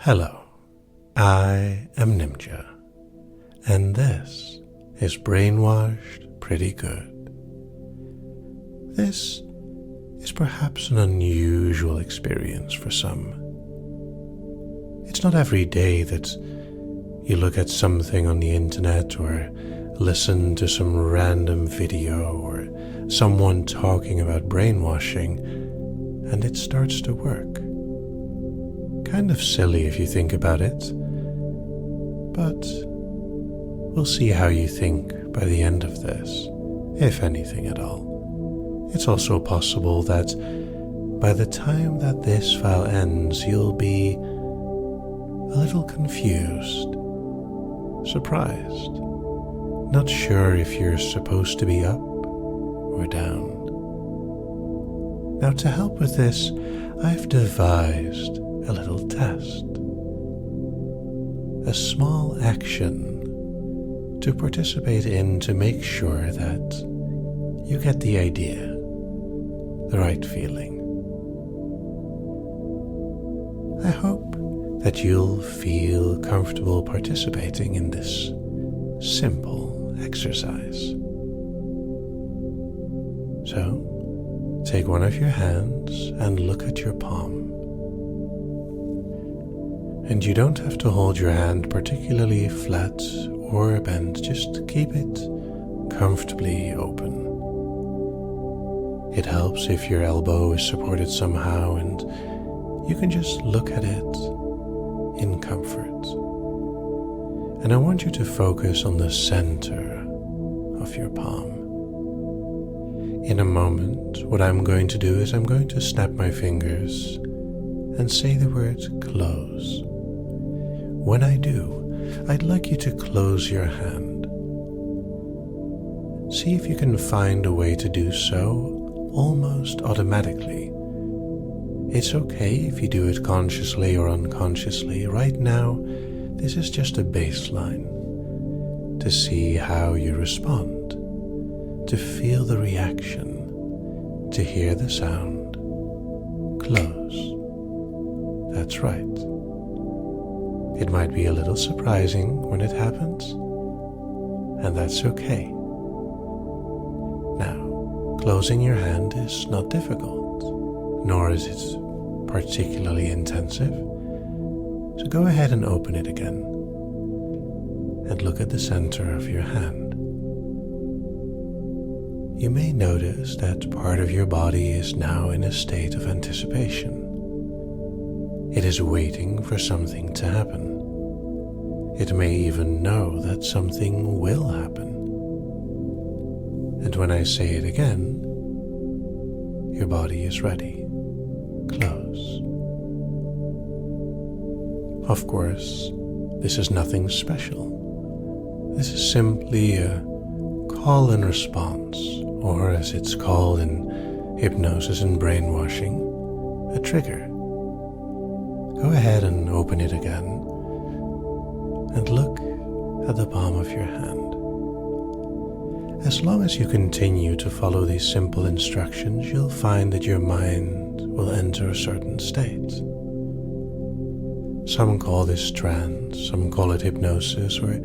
Hello, I am Nimja, and this is Brainwashed Pretty Good. This is perhaps an unusual experience for some. It's not every day that you look at something on the internet or listen to some random video or someone talking about brainwashing and it starts to work. Kind of silly if you think about it, but we'll see how you think by the end of this, if anything at all. It's also possible that by the time that this file ends, you'll be a little confused, surprised, not sure if you're supposed to be up or down. Now, to help with this, I've devised a little test, a small action to participate in to make sure that you get the idea, the right feeling. I hope that you'll feel comfortable participating in this simple exercise. So, take one of your hands and look at your palm. And you don't have to hold your hand particularly flat or bent, just keep it comfortably open. It helps if your elbow is supported somehow and you can just look at it in comfort. And I want you to focus on the center of your palm. In a moment, what I'm going to do is I'm going to snap my fingers and say the word close. When I do, I'd like you to close your hand. See if you can find a way to do so almost automatically. It's okay if you do it consciously or unconsciously. Right now, this is just a baseline to see how you respond, to feel the reaction, to hear the sound. Close. That's right. It might be a little surprising when it happens, and that's okay. Now, closing your hand is not difficult, nor is it particularly intensive. So go ahead and open it again, and look at the center of your hand. You may notice that part of your body is now in a state of anticipation. It is waiting for something to happen. It may even know that something will happen. And when I say it again, your body is ready. Close. Of course, this is nothing special. This is simply a call and response, or as it's called in hypnosis and brainwashing, a trigger. Go ahead and open it again and look at the palm of your hand. As long as you continue to follow these simple instructions, you'll find that your mind will enter a certain state. Some call this trance, some call it hypnosis, or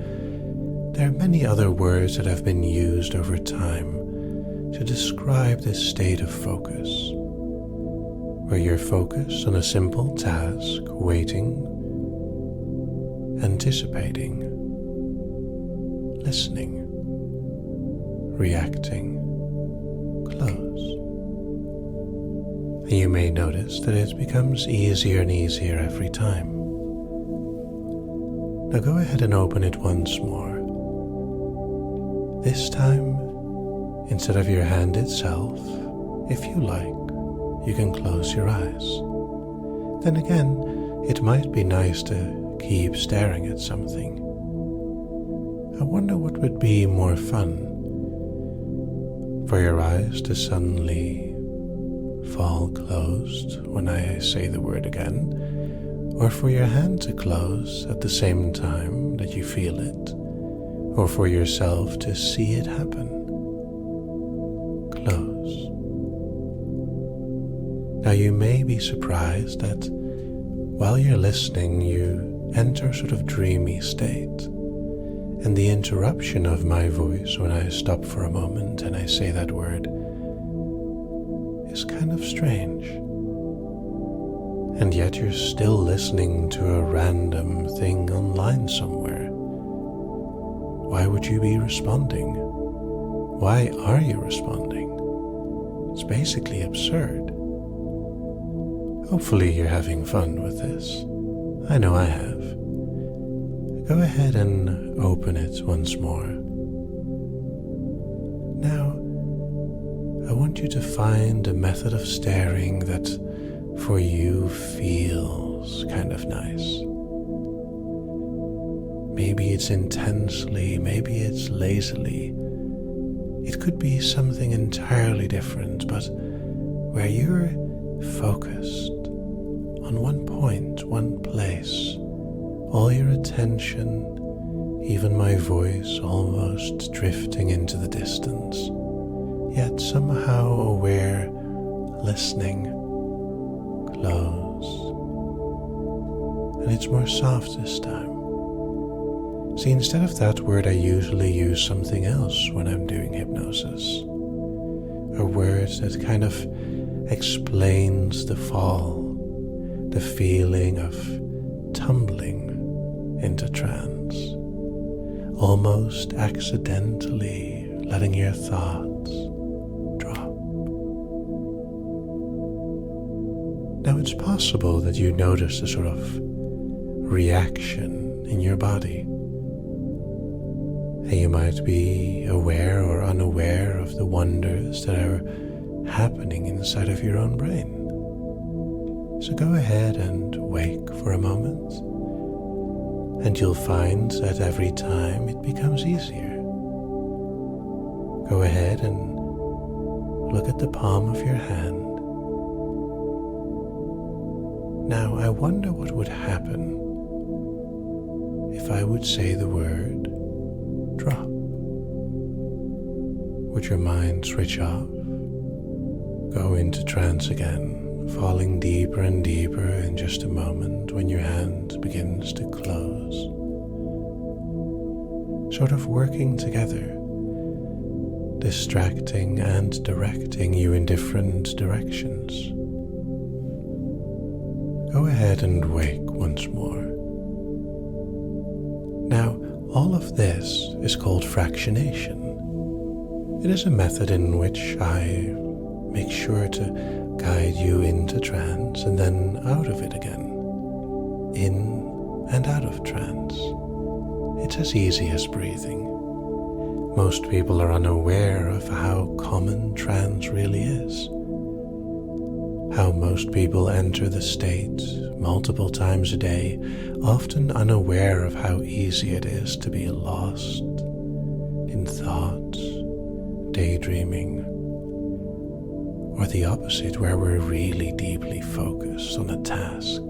there are many other words that have been used over time to describe this state of focus, where you're focused on a simple task, waiting, anticipating, listening, reacting, close. And you may notice that it becomes easier and easier every time. Now go ahead and open it once more. This time, instead of your hand itself, if you like, you can close your eyes. Then again, it might be nice to keep staring at something. I wonder what would be more fun. For your eyes to suddenly fall closed when I say the word again, or for your hand to close at the same time that you feel it, or for yourself to see it happen. Close. Now you may be surprised that While you're listening, you enter a sort of dreamy state, and the interruption of my voice when I stop for a moment and I say that word is kind of strange. And yet you're still listening to a random thing online somewhere. Why would you be responding? Why are you responding? It's basically absurd. Hopefully you're having fun with this. I know I have. Go ahead and open it once more. Now, I want you to find a method of staring that for you feels kind of nice. Maybe it's intensely, maybe it's lazily. It could be something entirely different, but where you're focused on one point, one place, all your attention, even my voice almost drifting into the distance, yet somehow aware, listening, close. And it's more soft this time. See, instead of that word, I usually use something else when I'm doing hypnosis. A word that kind of explains the fall, the feeling of tumbling into trance, almost accidentally letting your thoughts drop. Now it's possible that you notice a sort of reaction in your body. And you might be aware or unaware of the wonders that are happening inside of your own brain. So go ahead and wake for a moment, and you'll find that every time it becomes easier. Go ahead and look at the palm of your hand. Now, I wonder what would happen if I would say the word drop. Would your mind switch off, go into trance again, falling deeper and deeper in just a moment when your hand begins to close, sort of working together, distracting and directing you in different directions? Go ahead and wake once more. Now, all of this is called fractionation. It is a method in which I make sure to guide you into trance and then out of it again, in and out of trance. It's as easy as breathing. Most people are unaware of how common trance really is, how most people enter the state multiple times a day, often unaware of how easy it is to be lost in thoughts, daydreaming, or the opposite, where we're really deeply focused on a task,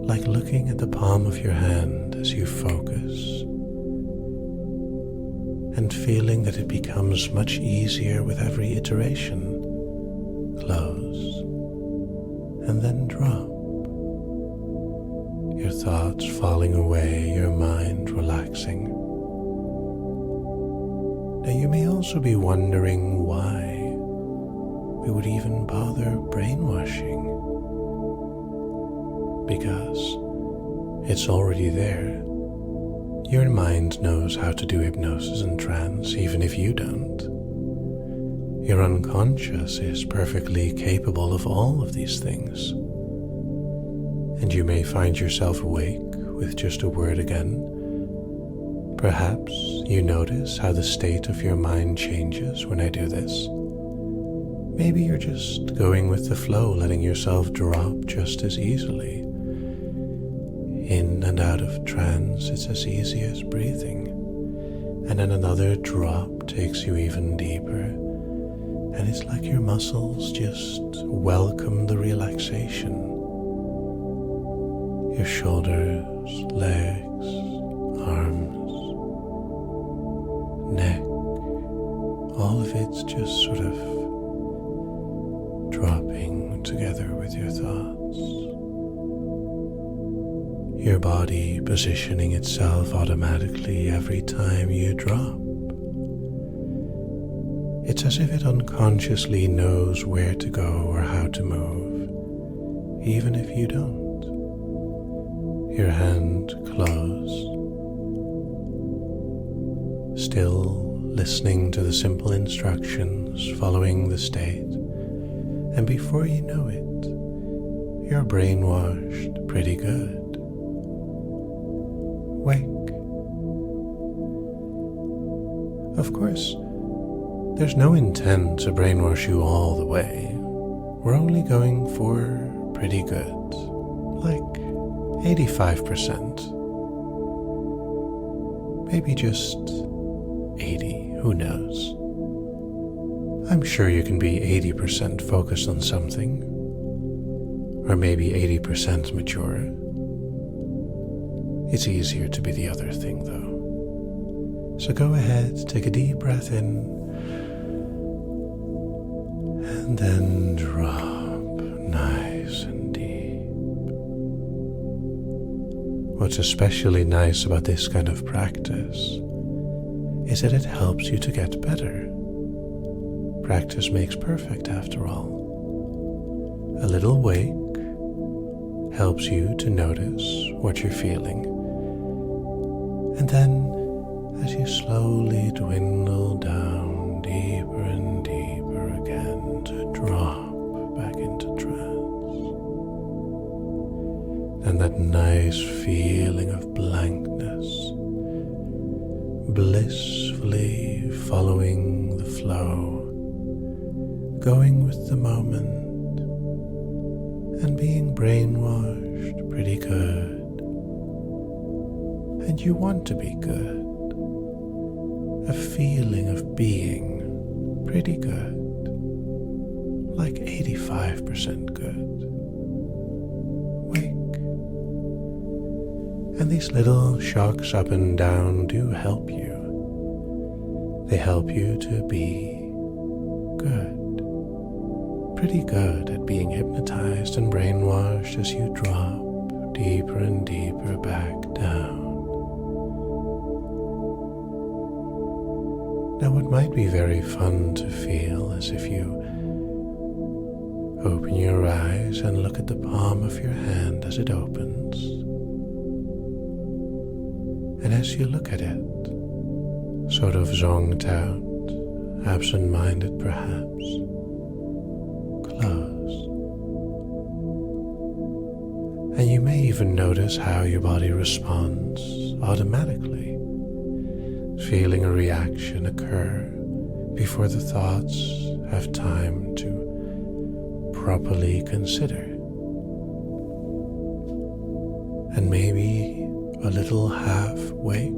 like looking at the palm of your hand as you focus, and feeling that it becomes much easier with every iteration. Close, and then drop. Your thoughts falling away, your mind relaxing. Now you may also be wondering why we would even bother brainwashing, because it's already there. Your mind knows how to do hypnosis and trance even if you don't. Your unconscious is perfectly capable of all of these things. And you may find yourself awake with just a word again. Perhaps you notice how the state of your mind changes when I do this. Maybe you're just going with the flow, letting yourself drop just as easily. In and out of trance, it's as easy as breathing. And then another drop takes you even deeper. And it's like your muscles just welcome the relaxation. Your shoulders, legs, arms, neck, all of it's just sort of dropping together with your thoughts. your body positioning itself automatically every time you drop. It's as if it unconsciously knows where to go or how to move, even if you don't. Your hand closed, still listening to the simple instructions, following the state, and before you know it, you're brainwashed pretty good. Wake. Of course, there's no intent to brainwash you all the way. We're only going for pretty good, like 85%. Maybe just 80, who knows? I'm sure you can be 80% focused on something, or maybe 80% mature. It's easier to be the other thing, though. So go ahead, take a deep breath in, and then drop nice and deep. What's especially nice about this kind of practice is that it helps you to get better. Practice makes perfect, after all. A little wake helps you to notice what you're feeling. And then, as you slowly dwindle down deeper and deeper again to drop back into trance, and that nice feeling of blankness, blissfully following the flow, going with the moment, and being brainwashed pretty good. And you want to be good. A feeling of being pretty good, like 85% good. Wake. And these little shocks up and down do help you. They help you to be good. Pretty good at being hypnotized and brainwashed as you drop deeper and deeper back down. Now, what might be very fun to feel is if you open your eyes and look at the palm of your hand as it opens. And as you look at it, sort of zonked out, absent-minded perhaps, close. And you may even notice how your body responds automatically, feeling a reaction occur before the thoughts have time to properly consider. And maybe a little half wake,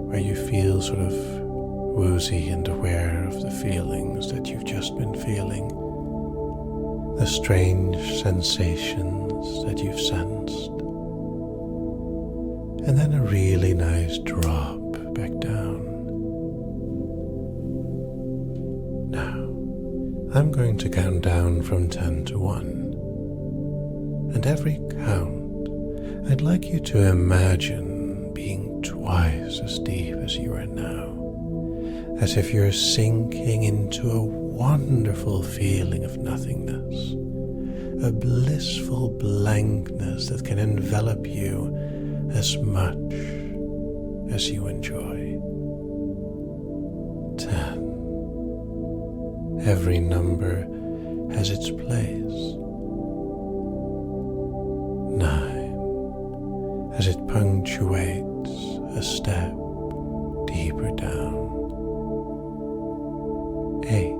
where you feel sort of woozy and aware of the feelings that you've just been feeling, the strange sensations that you've sensed. And then a really nice drop back down. Now, I'm going to count down from 10 to 1. And every count, I'd like you to imagine being twice as deep as you are now, as if you're sinking into a wonderful feeling of nothingness, a blissful blankness that can envelop you as much as you enjoy. 10. Every number has its place. 9. As it punctuates a step deeper down. 8.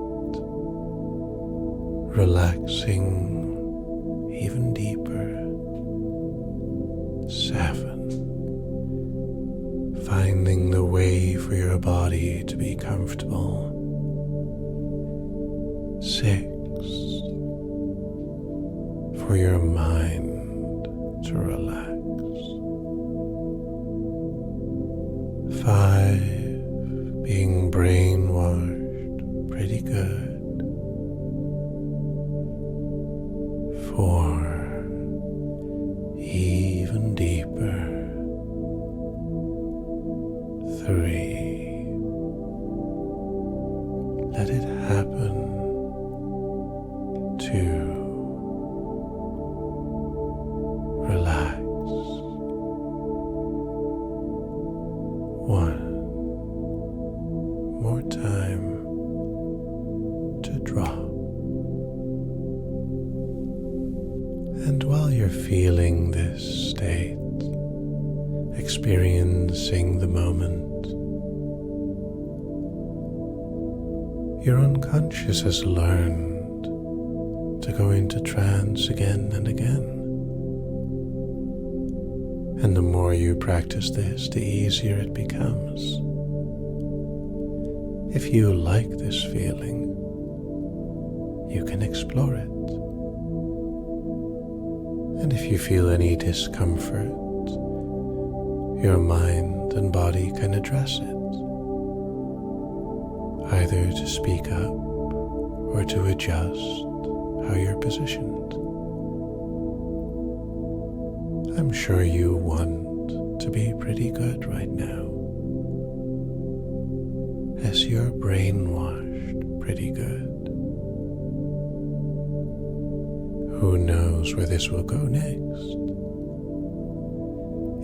Relaxing even deeper. 7. Finding the way for your body to be comfortable. 6. For your mind to relax. 5. Being brainwashed pretty good. 4. Easy. feeling this state, experiencing the moment, your unconscious has learned to go into trance again and again. And the more you practice this, the easier it becomes. If you like this feeling, you can explore it. And if you feel any discomfort, your mind and body can address it, either to speak up or to adjust how you're positioned. I'm sure you want to be pretty good right now, as you're brainwashed pretty good. Who knows where this will go next?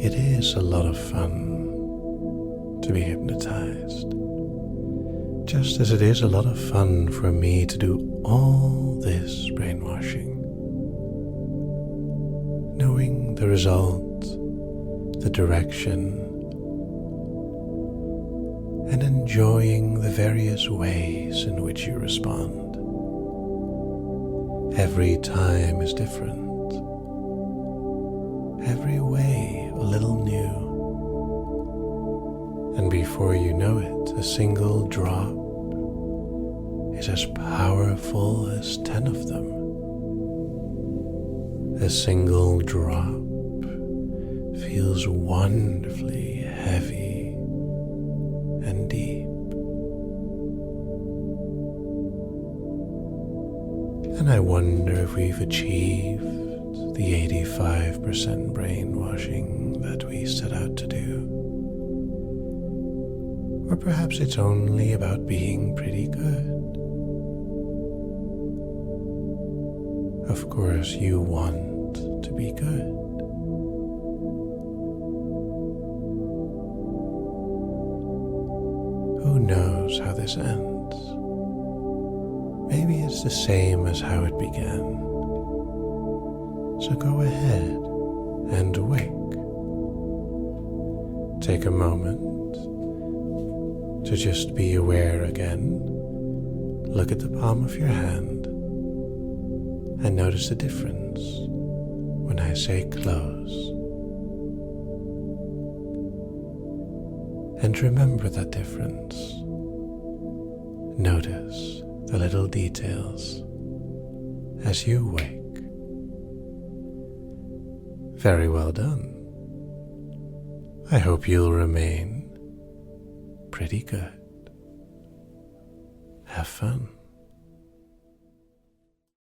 It is a lot of fun to be hypnotized, just as it is a lot of fun for me to do all this brainwashing. Knowing the result, the direction, and enjoying the various ways in which you respond. Every time is different. Every way a little new. And before you know it, a single drop is as powerful as 10 of them. A single drop feels wonderfully heavy and deep. And I wonder if we've achieved the 85% brainwashing that we set out to do. Or perhaps it's only about being pretty good. Of course, you want to be good. Who knows how this ends? Maybe it's the same as how it began. So go ahead and wake. Take a moment to just be aware again. Look at the palm of your hand and notice the difference when I say close. And remember that difference. Notice the little details as you wake. Very well done. I hope you'll remain pretty good. Have fun.